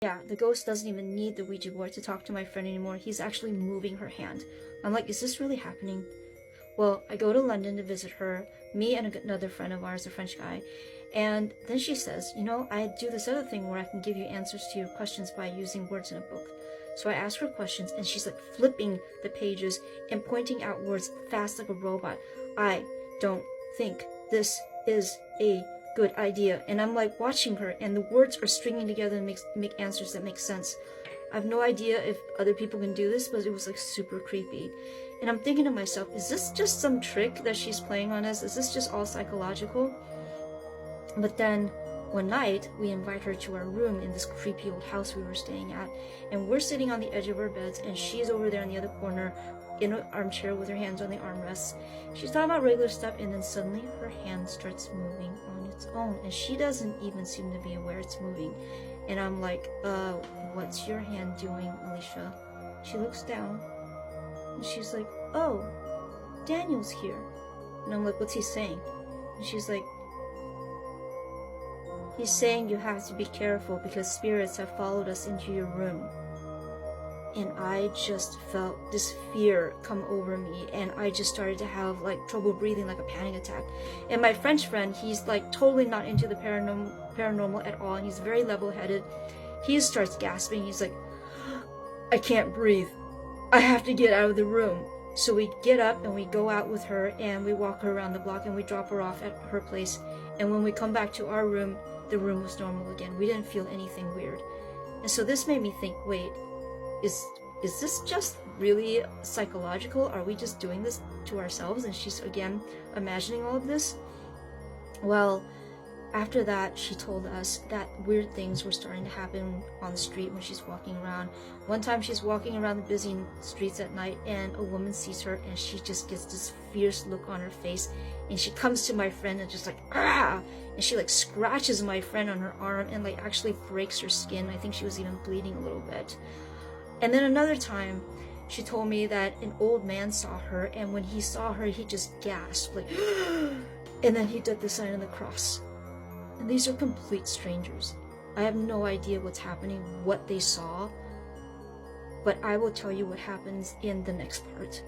Yeah, the ghost doesn't even need the Ouija board to talk to my friend anymore. He's actually moving her hand. I'm like, is this really happening? Well, I go to London to visit her, me and another friend of ours, a French guy, and then she says, you know, I do this other thing where I can give you answers to your questions by using words in a book. So I ask her questions, and she's like flipping the pages and pointing out words fast like a robot. I don't think this is a good idea. And I'm like watching her, and the words are stringing together and make answers that make sense. I have no idea if other people can do this, but it was like super creepy. And I'm thinking to myself, is this just some trick that she's playing on us? Is this just all psychological? But then one night, we invite her to our room in this creepy old house we were staying at, and we're sitting on the edge of our beds, and she's over there in the other corner in an armchair with her hands on the armrests. She's talking about regular stuff, and then suddenly her hand starts moving on its own, and she doesn't even seem to be aware it's moving. And I'm like, what's your hand doing, Alicia? She looks down, and she's like, oh, Daniel's here. And I'm like, what's he saying? And she's like, he's saying you have to be careful because spirits have followed us into your room. And I just felt this fear come over me, and I just started to have like trouble breathing, like a panic attack. And my French friend, he's like totally not into the paranormal at all, and he's very level-headed. He starts gasping. He's like, I can't breathe. I have to get out of the room. So we get up and we go out with her, and we walk her around the block, and we drop her off at her place. And when we come back to our room, the room was normal again. We didn't feel anything weird. And so this made me think, wait, is this just really psychological? Are we just doing this to ourselves? And she's again imagining all of this. Well, after that, she told us that weird things were starting to happen on the street when she's walking around. One time she's walking around the busy streets at night, and a woman sees her, and she just gets this fierce look on her face, and she comes to my friend and just like, ah! And she like scratches my friend on her arm and like actually breaks her skin. I think she was even bleeding a little bit. And then another time, she told me that an old man saw her, and when he saw her, he just gasped, like, and then he did the sign of the cross. And these are complete strangers. I have no idea what's happening, what they saw, but I will tell you what happens in the next part.